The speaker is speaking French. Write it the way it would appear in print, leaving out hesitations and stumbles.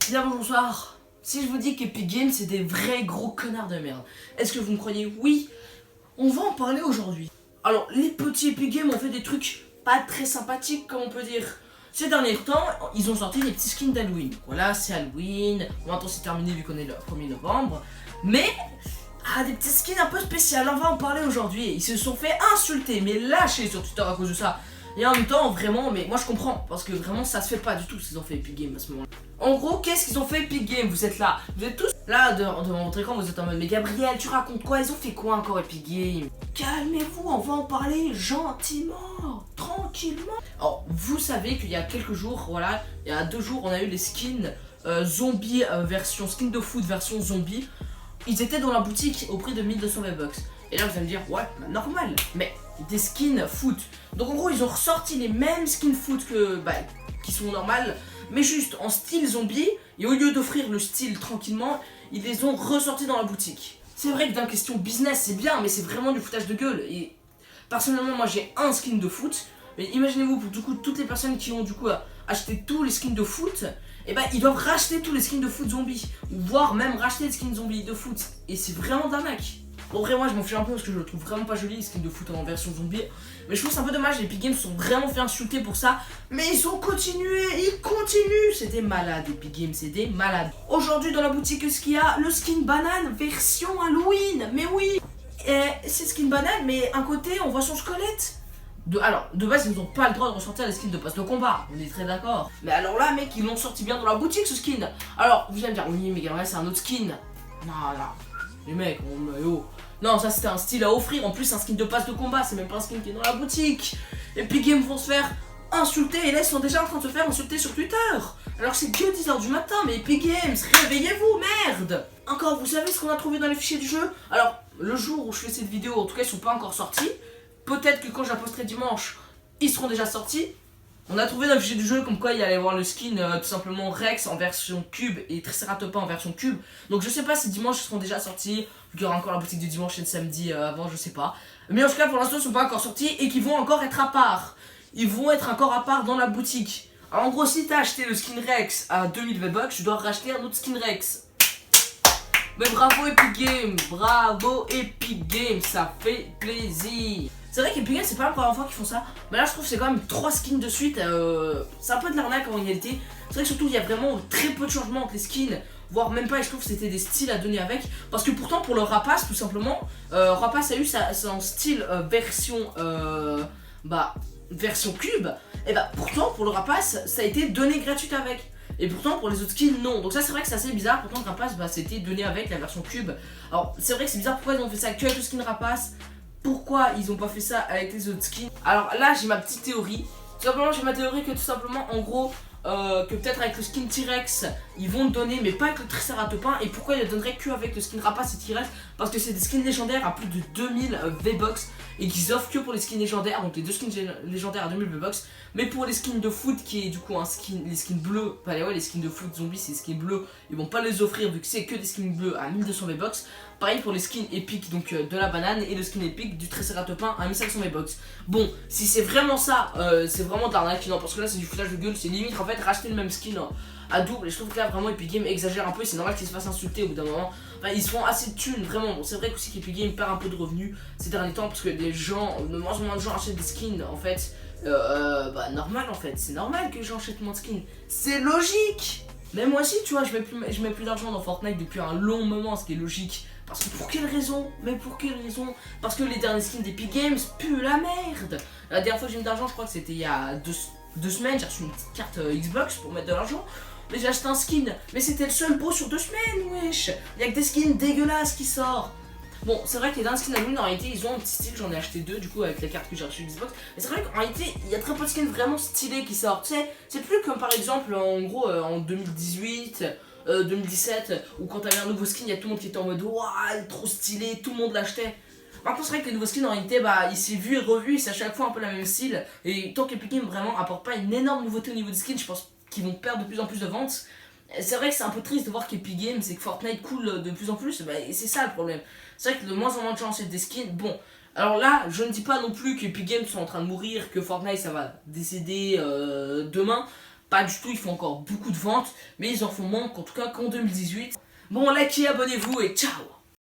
Bien bonsoir. Si je vous dis qu'Epic Games c'est des vrais gros connards de merde, est-ce que vous me croyez? Oui, on va en parler aujourd'hui. Alors, les petits Epic Games ont fait des trucs pas très sympathiques, comme on peut dire. Ces derniers temps, ils ont sorti des petits skins d'Halloween. Voilà, c'est Halloween. Bon, attends, c'est terminé vu qu'on est le 1er novembre. Mais, des petits skins un peu spéciaux, on va en parler aujourd'hui. Ils se sont fait insulter, mais lâcher sur Twitter à cause de ça. Et en même temps, vraiment, mais moi je comprends, parce que vraiment ça se fait pas du tout ce qu'ils ont fait Epic Games à ce moment-là. En gros, qu'est-ce qu'ils ont fait Epic Games? Vous êtes là, vous êtes tous là devant votre écran, vous êtes en mode mais Gabriel, tu racontes quoi? Ils ont fait quoi encore Epic Games? Calmez-vous, on va en parler gentiment, tranquillement. Alors, vous savez qu'il y a quelques jours, voilà, il y a 2 jours, on a eu les skins zombies version skin de foot version zombie. Ils étaient dans la boutique au prix de 1200 V-Bucks. Et là vous allez me dire, ouais, bah, normal, mais des skins foot. Donc en gros ils ont ressorti les mêmes skins foot que, qui sont normales, mais juste en style zombie. Et au lieu d'offrir le style tranquillement, ils les ont ressortis dans la boutique. C'est vrai que d'un question business c'est bien, mais c'est vraiment du foutage de gueule. Et personnellement moi j'ai un skin de foot. Mais imaginez-vous pour du coup toutes les personnes qui ont du coup acheté tous les skins de foot, et ils doivent racheter tous les skins de foot zombies, ou voire même racheter les skins zombies de foot. Et c'est vraiment d'arnaque. Bon, vrai, moi je m'en fiche un peu parce que je le trouve vraiment pas joli, les skins de foot en version zombie. Mais je trouve c'est un peu dommage, les Epic Games se sont vraiment fait insulter pour ça. Mais ils ont continué, ils continuent. C'est des malades, Epic Games, c'est des malades. Aujourd'hui dans la boutique, qu'est-ce qu'il y a? Le skin banane version Halloween. Mais oui, c'est skin banane, mais un côté on voit son squelette. Alors, de base, ils n'ont pas le droit de ressortir les skins de passe de combat, on est très d'accord. Mais alors là, mec, ils l'ont sorti bien dans la boutique ce skin. Alors, vous allez me dire, oui, mais Gabriel, c'est un autre skin. Non, les mecs, non, ça c'était un style à offrir, en plus un skin de passe de combat, c'est même pas un skin qui est dans la boutique. Epic Games vont se faire insulter, et là ils sont déjà en train de se faire insulter sur Twitter. Alors c'est que 10h du matin, mais Epic Games, réveillez-vous, merde. Encore, vous savez ce qu'on a trouvé dans les fichiers du jeu? Alors, le jour où je fais cette vidéo, en tout cas ils sont pas encore sortis. Peut-être que quand je la posterai dimanche, ils seront déjà sortis. On a trouvé dans le fichier du jeu comme quoi il y allait avoir le skin tout simplement Rex en version cube et Triceratops en version cube. Donc je sais pas si dimanche ils seront déjà sortis, vu qu'il y aura encore la boutique de dimanche et de samedi avant, je sais pas. Mais en tout cas pour l'instant ils sont pas encore sortis et qu'ils vont encore être à part. Ils vont être encore à part dans la boutique. Alors en gros si t'as acheté le skin Rex à 2000 V-Bucks, tu dois racheter un autre skin Rex. Mais bravo Epic Games, ça fait plaisir. C'est vrai qu'Epic Games c'est pas la première fois qu'ils font ça. Mais là je trouve que c'est quand même 3 skins de suite. C'est un peu de l'arnaque en réalité. C'est vrai que surtout il y a vraiment très peu de changements entre les skins. Voire même pas, et je trouve que c'était des styles à donner avec. Parce que pourtant pour le Rapace tout simplement, Rapace a eu son style version cube. Et pourtant pour le Rapace ça a été donné gratuit avec. Et pourtant pour les autres skins non. Donc ça c'est vrai que c'est assez bizarre. Pourtant le Rapace c'était donné avec la version cube. Alors c'est vrai que c'est bizarre pourquoi ils ont fait ça que avec le skin Rapace. Pourquoi ils ont pas fait ça avec les autres skins? Alors là j'ai ma petite théorie. Tout simplement j'ai ma théorie que tout simplement en gros que peut-être avec le skin T-Rex ils vont le donner mais pas avec le Triceratops. Et pourquoi ils le donneraient que avec le skin Rapace et T-Rex? Parce que c'est des skins légendaires à plus de 2000 V-Bucks et qu'ils offrent que pour les skins légendaires. Donc les 2 skins légendaires à 2000 V-Bucks. Mais pour les skins de foot qui est du coup les skins bleus, les skins de foot zombies c'est les skins bleus, ils vont pas les offrir vu que c'est que des skins bleus à 1200 V-Bucks. Pareil pour les skins épiques donc de la banane et le skin épique du Triceratops à 1500 V-Bucks. Bon, si c'est vraiment ça, c'est vraiment de l'arnaque, non, parce que là c'est du foutage de gueule, c'est limite en fait racheter le même skin à double. Et je trouve que là vraiment Epic Games exagère un peu et c'est normal qu'ils se fassent insulter au bout d'un moment. Enfin, ils se font assez de thunes vraiment. Bon, c'est vrai aussi qu'Epic Games perd un peu de revenus ces derniers temps parce que les gens, de moins en moins de gens achètent des skins en fait. Normal en fait, c'est normal que les gens achètent moins de skins, c'est logique. Mais moi aussi tu vois, je mets plus d'argent dans Fortnite depuis un long moment, ce qui est logique. Parce que pour quelle raison? Mais pour quelle raison? Parce que les derniers skins d'Epic Games puent la merde. La dernière fois que j'ai mis d'argent, je crois que c'était il y a 2 semaines, j'ai reçu une petite carte Xbox pour mettre de l'argent. Mais j'ai acheté un skin, mais c'était le seul beau sur 2 semaines, wesh. Il y a que des skins dégueulasses qui sortent. Bon, c'est vrai que les derniers skins Halloween en réalité ils ont un petit style, j'en ai acheté 2 du coup avec la carte que j'ai reçue Xbox. Mais c'est vrai qu'en réalité il y a très peu de skins vraiment stylés qui sortent. C'est plus comme par exemple en gros en 2018, 2017 où quand t'avais un nouveau skin il y a tout le monde qui était en mode waouh trop stylé, tout le monde l'achetait. Maintenant c'est vrai que les nouveaux skins en réalité il s'est vu et revu, c'est à chaque fois un peu la même style. Et tant qu'Epic Games vraiment apporte pas une énorme nouveauté au niveau des skins, je pense qu'ils vont perdre de plus en plus de ventes. C'est vrai que c'est un peu triste de voir qu'Epic Games et que Fortnite coule de plus en plus, et c'est ça le problème. C'est vrai que de moins en moins de gens achètent des skins. Bon, alors là, je ne dis pas non plus qu'Epic Games sont en train de mourir, que Fortnite ça va décéder demain. Pas du tout, ils font encore beaucoup de ventes, mais ils en font moins, en tout cas qu'en 2018. Bon, likez, abonnez-vous et ciao!